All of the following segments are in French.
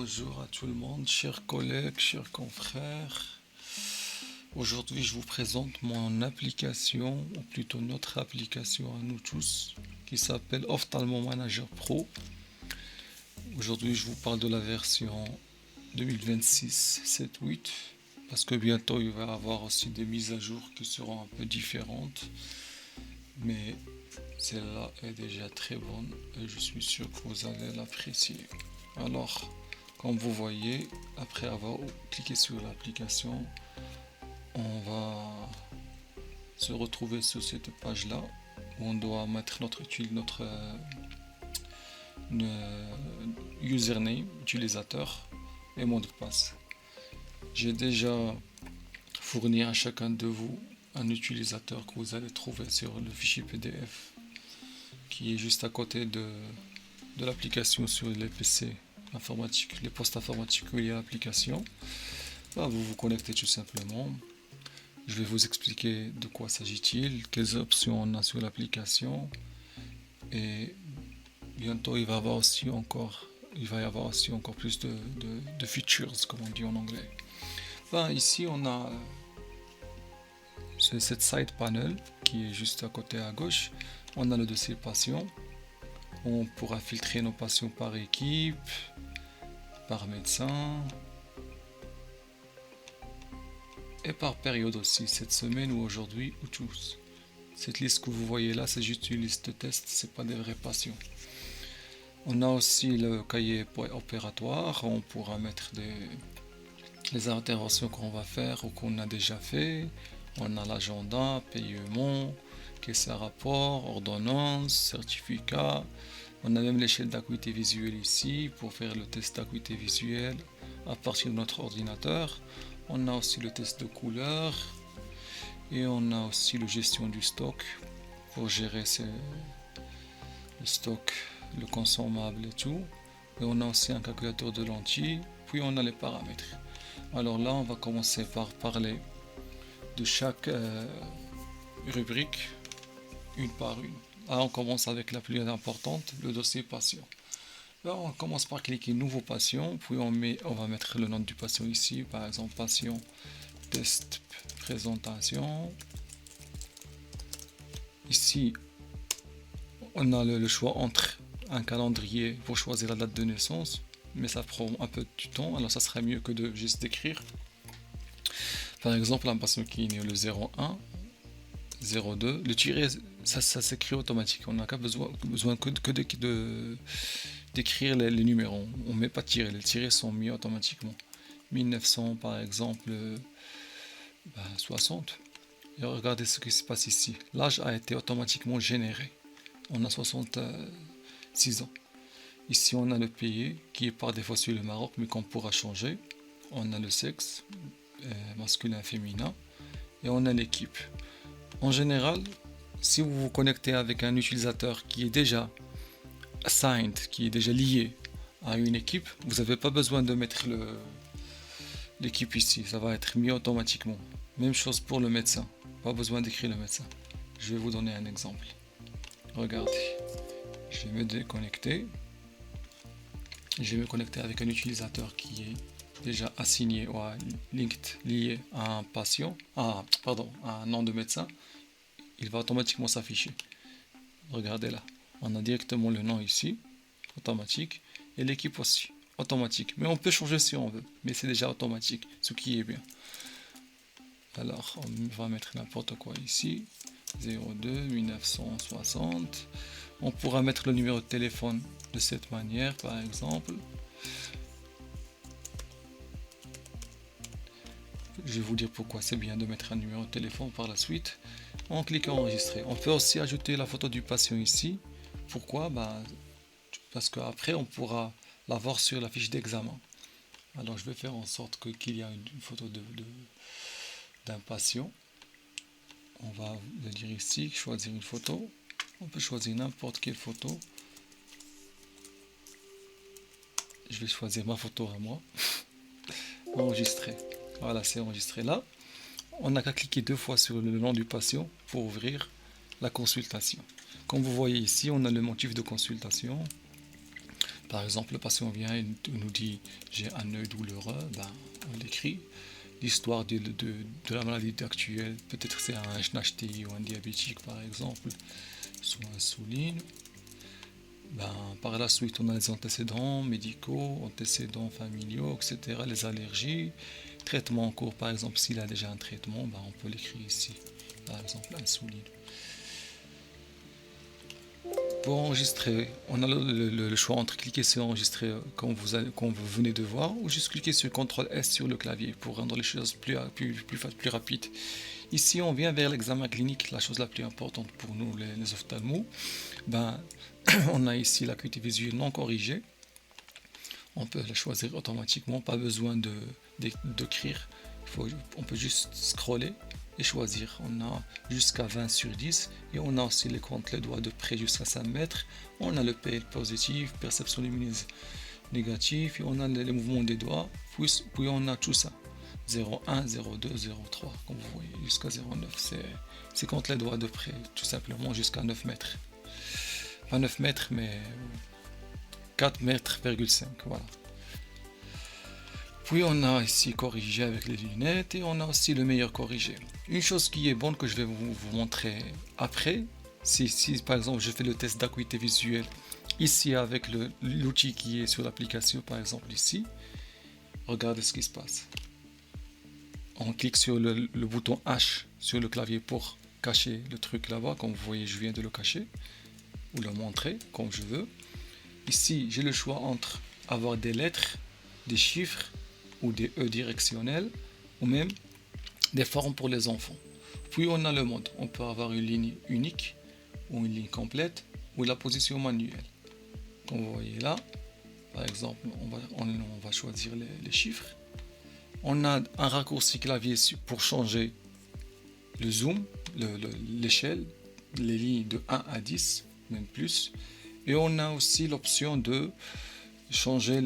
Bonjour à tout le monde, chers collègues, chers confrères. Aujourd'hui, je vous présente mon application, ou plutôt notre application à nous tous, qui s'appelle Ophthalmo Manager Pro. Aujourd'hui, je vous parle de la version 2026-7.8, parce que bientôt, il va y avoir aussi des mises à jour qui seront un peu différentes. Mais celle-là est déjà très bonne et je suis sûr que vous allez l'apprécier. Alors, comme vous voyez, après avoir cliqué sur l'application, on va se retrouver sur cette page-là où on doit mettre notre username, utilisateur et mot de passe. J'ai déjà fourni à chacun de vous un utilisateur que vous allez trouver sur le fichier PDF qui est juste à côté de l'application sur les PC informatiques, les postes informatiques où il y a l'application. Vous vous connectez tout simplement. Je vais vous expliquer de quoi s'agit-il, quelles options on a sur l'application et bientôt il va y avoir aussi encore plus de features, comme on dit en anglais. Ici on a cette side panel qui est juste à côté à gauche. On a le dossier patient. On pourra filtrer nos patients par équipe, par médecin et par période aussi, cette semaine ou aujourd'hui ou tous. Cette liste que vous voyez là, c'est juste une liste de tests, c'est pas des vrais patients. On a aussi le cahier opératoire, on pourra mettre les interventions qu'on va faire ou qu'on a déjà fait. On a l'agenda, paiement, caisse à rapport, ordonnance, certificat. On a même l'échelle d'acuité visuelle ici pour faire le test d'acuité visuelle à partir de notre ordinateur. On a aussi le test de couleur et on a aussi la gestion du stock pour gérer le stock, le consommable et tout. Et on a aussi un calculateur de lentilles, puis on a les paramètres. Alors là, on va commencer par parler de chaque rubrique une par une. Là, on commence avec la plus importante, le dossier patient. Là, on commence par cliquer nouveau patient, puis on va mettre le nom du patient ici, par exemple patient test présentation. Ici, on a le choix entre un calendrier pour choisir la date de naissance, mais ça prend un peu de temps, alors ça serait mieux que de juste écrire. Par exemple, un patient qui est né le 01, 02, le tiret, ça s'écrit automatique. On n'a qu'à besoin d'écrire les numéros. On ne met pas de tiret, les tirets sont mis automatiquement. 1900 par exemple, 60. Et regardez ce qui se passe ici. L'âge a été automatiquement généré. On a 66 ans. Ici, on a le pays qui est par défaut sur le Maroc, mais qu'on pourra changer. On a le sexe, masculin, féminin, et on a l'équipe. En général, si vous vous connectez avec un utilisateur qui est déjà assigned, qui est déjà lié à une équipe, vous n'avez pas besoin de mettre l'équipe ici, ça va être mis automatiquement. Même chose pour le médecin, pas besoin d'écrire le médecin. Je vais vous donner un exemple. Regardez, je vais me déconnecter. Je vais me connecter avec un utilisateur qui est déjà assigné ou lié à un patient, à un nom de médecin. Il va automatiquement s'afficher. Regardez là, on a directement le nom ici, automatique, et l'équipe aussi, automatique. Mais on peut changer si on veut, mais c'est déjà automatique, ce qui est bien. Alors, on va mettre n'importe quoi ici, 02 1960. On pourra mettre le numéro de téléphone de cette manière, par exemple. Je vais vous dire pourquoi c'est bien de mettre un numéro de téléphone par la suite. En cliquant enregistrer. On peut aussi ajouter la photo du patient ici. Pourquoi? Parce qu'après on pourra la voir sur la fiche d'examen. Alors je vais faire en sorte qu'il y a une photo d'un patient. On va le dire ici, choisir une photo. On peut choisir n'importe quelle photo. Je vais choisir ma photo à moi. Enregistrer. Voilà, c'est enregistré là. On n'a qu'à cliquer 2 fois sur le nom du patient pour ouvrir la consultation. Comme vous voyez ici, on a le motif de consultation, Par exemple, le patient vient et nous dit j'ai un œil douloureux, ben, on l'écrit. L'histoire de la maladie actuelle, peut-être c'est un HNHTI ou un diabétique par exemple, sous insuline. Ben, par la suite, on a les antécédents médicaux, antécédents familiaux, etc., les allergies, traitement en cours, par exemple, s'il a déjà un traitement, ben, on peut l'écrire ici, par exemple, insuline. Pour enregistrer, on a le choix entre cliquer sur enregistrer comme vous venez de voir, ou juste cliquer sur CTRL S sur le clavier pour rendre les choses plus rapides. Ici, on vient vers l'examen clinique, la chose la plus importante pour nous, les ophtalmos. Ben, on a ici l'acuité visuelle non corrigée. On peut la choisir automatiquement, pas besoin d'écrire. On peut juste scroller et choisir. On a jusqu'à 20 sur 10 et on a aussi les comptes les doigts de près jusqu'à 5 mètres. On a le PL positif, perception lumineuse négative et on a les mouvements des doigts. Puis on a tout ça. 0,1, 0,2, 0,3, comme vous voyez, jusqu'à 0,9. C'est compte les doigts de près, tout simplement jusqu'à 9 mètres. Pas 9 mètres, mais 4 mètres,5, voilà. Puis on a ici corrigé avec les lunettes et on a aussi le meilleur corrigé. Une chose qui est bonne que je vais vous montrer après, si par exemple je fais le test d'acuité visuelle ici avec l'outil qui est sur l'application, par exemple ici, regardez ce qui se passe. On clique sur le bouton H sur le clavier pour cacher le truc là-bas, comme vous voyez je viens de le cacher, ou le montrer comme je veux. Ici j'ai le choix entre avoir des lettres, des chiffres ou des E directionnels, ou même des formes pour les enfants. Puis on a le mode, on peut avoir une ligne unique ou une ligne complète ou la position manuelle. Comme vous voyez là, par exemple, on va choisir les chiffres. On a un raccourci clavier pour changer le zoom, l'échelle, les lignes de 1 à 10, même plus. Et on a aussi l'option de changer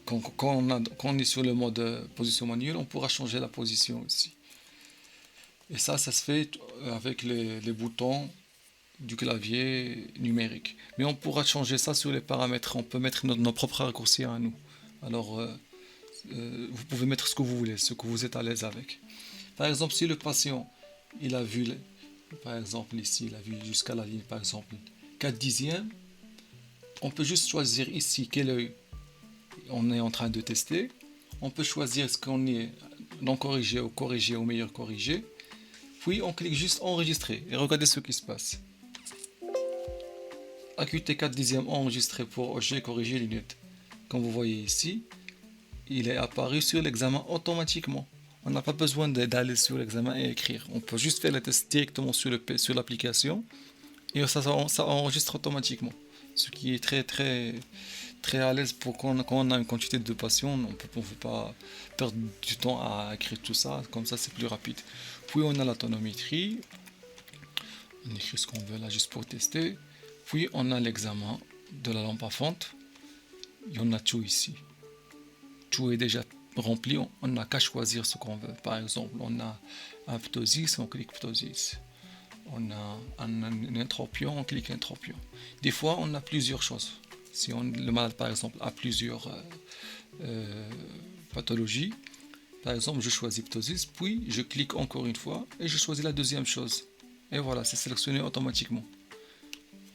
quand on est sur le mode position manuelle, on pourra changer la position aussi. Et ça se fait avec les boutons du clavier numérique. Mais on pourra changer ça sur les paramètres. On peut mettre nos propres raccourcis à nous. Alors, vous pouvez mettre ce que vous voulez, ce que vous êtes à l'aise avec. Par exemple, si le patient, il a vu, par exemple ici, il a vu jusqu'à la ligne, par exemple, 4 dixièmes, on peut juste choisir ici quel œil on est en train de tester. On peut choisir ce qu'on est non corrigé ou meilleur corrigé. Puis on clique juste enregistrer et regardez ce qui se passe. Acuité 4 dixièmes enregistré pour j'ai corrigé lunettes. Comme vous voyez ici, il est apparu sur l'examen automatiquement. On n'a pas besoin d'aller sur l'examen et écrire. On peut juste faire le test directement sur l'application et ça enregistre automatiquement. Ce qui est très à l'aise pour quand on a une quantité de patients, on ne peut pas perdre du temps à écrire tout ça, comme ça c'est plus rapide. Puis on a la tonométrie, on écrit ce qu'on veut là juste pour tester. Puis on a l'examen de la lampe à fente, il y en a tout ici. Tout est déjà rempli, on n'a qu'à choisir ce qu'on veut. Par exemple, on a un ptosis, on clique ptosis. On a un entropion, on clique entropion. Des fois, on a plusieurs choses. Si le malade, par exemple, a plusieurs pathologies, par exemple, je choisis ptosis, puis je clique encore une fois et je choisis la deuxième chose. Et voilà, c'est sélectionné automatiquement.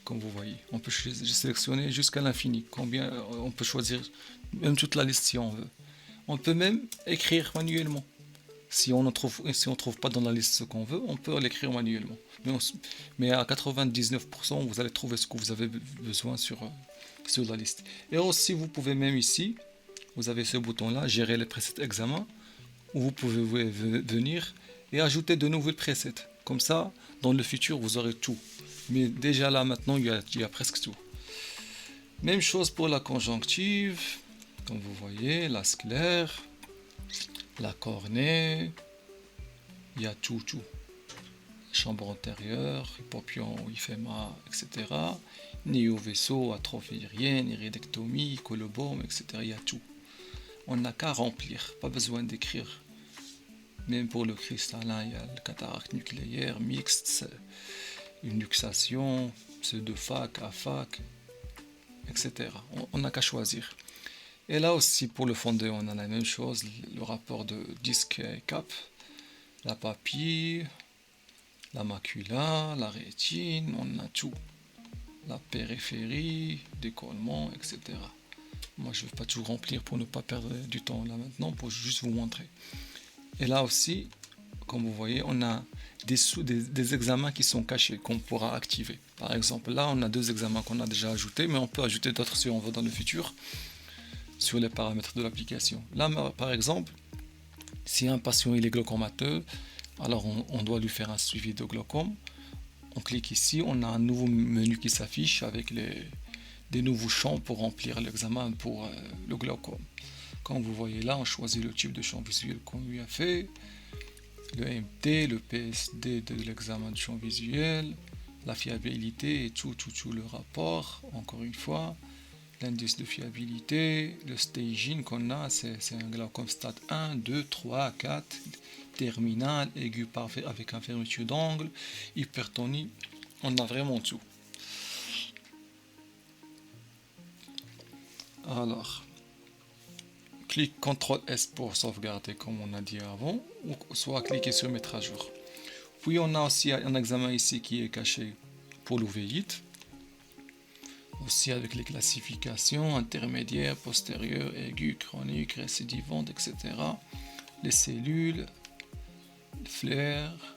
Comme vous voyez, on peut sélectionner jusqu'à l'infini. Combien on peut choisir, même toute la liste si on veut. On peut même écrire manuellement. Si on trouve pas dans la liste ce qu'on veut, on peut l'écrire manuellement. Mais à 99%, vous allez trouver ce que vous avez besoin sur la liste. Et aussi, vous pouvez même ici, vous avez ce bouton-là, gérer les presets examen, où vous pouvez venir et ajouter de nouvelles presets. Comme ça, dans le futur, vous aurez tout. Mais déjà là, maintenant, il y a presque tout. Même chose pour la conjonctive, comme vous voyez, la sclère, la cornée, il y a tout. Chambre antérieure, hypopion, hyphéma, etc. Néo-vaisseau, atrophie irienne, iridectomie, colobome, etc. Il y a tout. On n'a qu'à remplir, pas besoin d'écrire. Même pour le cristallin, il y a le cataracte nucléaire, mixte, une luxation, pseudo-fac, AFAC, etc. On n'a qu'à choisir. Et là aussi, pour le fondé, on a la même chose, le rapport de disque et cap, la papille, la macula, la rétine, on a tout. La périphérie, décollement, etc. Moi, je ne vais pas tout remplir pour ne pas perdre du temps là maintenant, pour juste vous montrer. Et là aussi, comme vous voyez, on a des examens qui sont cachés, qu'on pourra activer. Par exemple, là, on a 2 examens qu'on a déjà ajoutés, mais on peut ajouter d'autres si on veut dans le futur, sur les paramètres de l'application. Là, par exemple, si un patient il est glaucomateux, alors on doit lui faire un suivi de glaucome. On clique ici, on a un nouveau menu qui s'affiche avec des nouveaux champs pour remplir l'examen pour le glaucome. Comme vous voyez là, on choisit le type de champ visuel qu'on lui a fait, le MT, le PSD de l'examen de champ visuel, la fiabilité et tout le rapport, encore une fois, l'indice de fiabilité, le staging qu'on a, c'est un glaucome stade 1, 2, 3, 4, terminal, aigu parfait avec un fermeture d'angle, hypertonie, on a vraiment tout. Alors, clique CTRL S pour sauvegarder comme on a dit avant, ou soit cliquez sur mettre à jour. Puis on a aussi un examen ici qui est caché pour l'uvéite, aussi avec les classifications intermédiaires, postérieures, aiguës, chroniques, récidivantes, etc. Les cellules, les flares,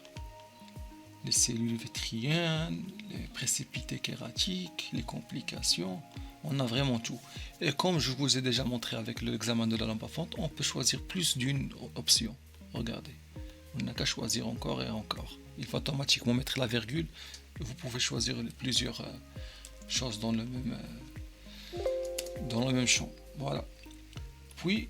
les cellules vétriennes, les précipités kératiques, les complications, on a vraiment tout. Et comme je vous ai déjà montré avec l'examen de la lampe à fente, on peut choisir plus d'une option. Regardez, on n'a qu'à choisir encore et encore. Il va automatiquement mettre la virgule, et vous pouvez choisir plusieurs choses dans le même champ. Voilà. Puis,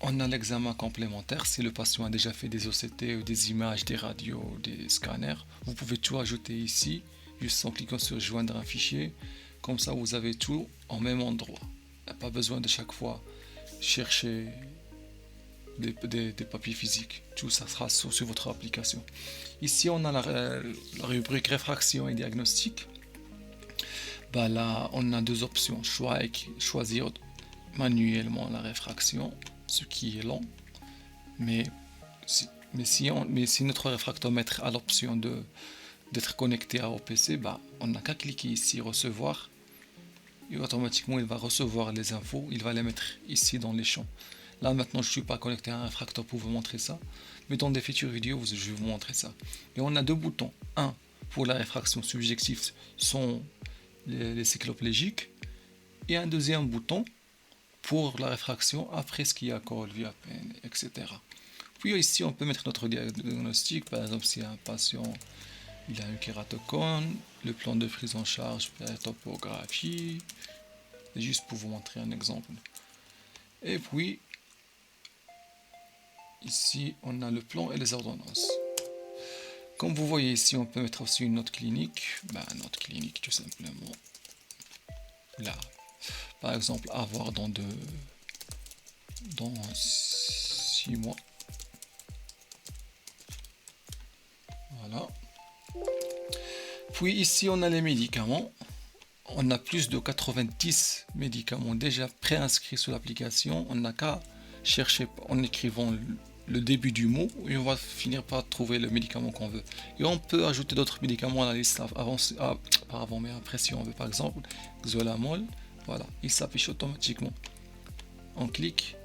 on a l'examen complémentaire. Si le patient a déjà fait des OCT ou des images, des radios, des scanners, vous pouvez tout ajouter ici, juste en cliquant sur joindre un fichier. Comme ça, vous avez tout en même endroit. Il n'y a pas besoin de chaque fois chercher des papiers physiques. Tout ça sera sur votre application. Ici, on a la rubrique réfraction et diagnostic. Là, on a 2 options. Choisir manuellement la réfraction, ce qui est long. Mais si notre réfractomètre a l'option d'être connecté au PC, on n'a qu'à cliquer ici recevoir et automatiquement il va recevoir les infos, il va les mettre ici dans les champs. Là maintenant je ne suis pas connecté à un réfracteur pour vous montrer ça, mais dans des futures vidéos je vais vous montrer ça. Et on a 2 boutons, un pour la réfraction subjective sont les cycloplégiques et un deuxième bouton pour la réfraction après skiacol, viapène, etc. Puis ici on peut mettre notre diagnostic, par exemple si un patient il a un kératocone, le plan de prise en charge par topographie, juste pour vous montrer un exemple. Et puis, ici, on a le plan et les ordonnances. Comme vous voyez ici, on peut mettre aussi une note clinique. Note clinique, tout simplement. Là, par exemple, avoir dans 6 mois. Voilà. Puis ici, on a les médicaments. On a plus de 90 médicaments déjà préinscrits sur l'application. On n'a qu'à chercher en écrivant le début du mot et on va finir par trouver le médicament qu'on veut. Et on peut ajouter d'autres médicaments à la liste avant, mais après si on veut par exemple Xolamol, voilà, il s'affiche automatiquement. On clique,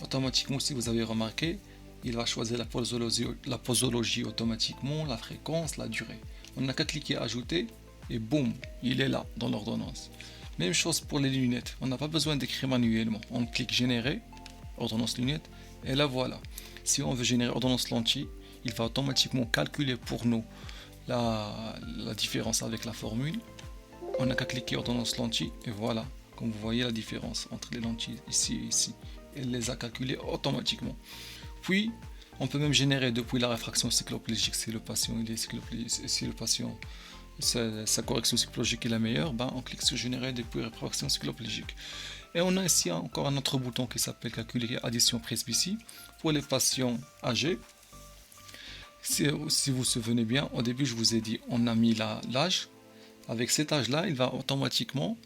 automatiquement si vous avez remarqué, il va choisir la posologie automatiquement, la fréquence, la durée. On n'a qu'à cliquer ajouter et boum, il est là dans l'ordonnance. Même chose pour les lunettes, on n'a pas besoin d'écrire manuellement. On clique générer, ordonnance lunettes, et là voilà. Si on veut générer ordonnance lentille, il va automatiquement calculer pour nous la différence avec la formule. On n'a qu'à cliquer ordonnance lentille et voilà, comme vous voyez la différence entre les lentilles ici et ici. Elle les a calculées automatiquement. Puis, on peut même générer depuis la réfraction cycloplégique si le patient il est cycloplégique, si le patient sa correction cycloplégique est la meilleure, on clique sur générer depuis la réfraction cycloplégique. Et on a ici encore un autre bouton qui s'appelle calculer addition presbytie pour les patients âgés. Si vous vous souvenez bien, au début je vous ai dit on a mis l'âge. Avec cet âge là, il va automatiquement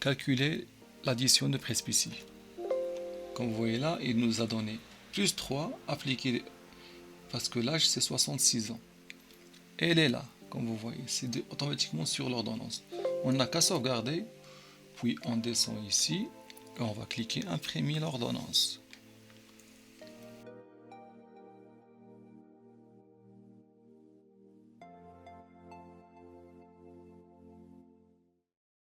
calculer l'addition de presbytie. Comme vous voyez là, il nous a donné plus 3 appliqué parce que l'âge c'est 66 ans. Elle est là, comme vous voyez, c'est automatiquement sur l'ordonnance. On n'a qu'à sauvegarder, puis on descend ici et on va cliquer imprimer l'ordonnance.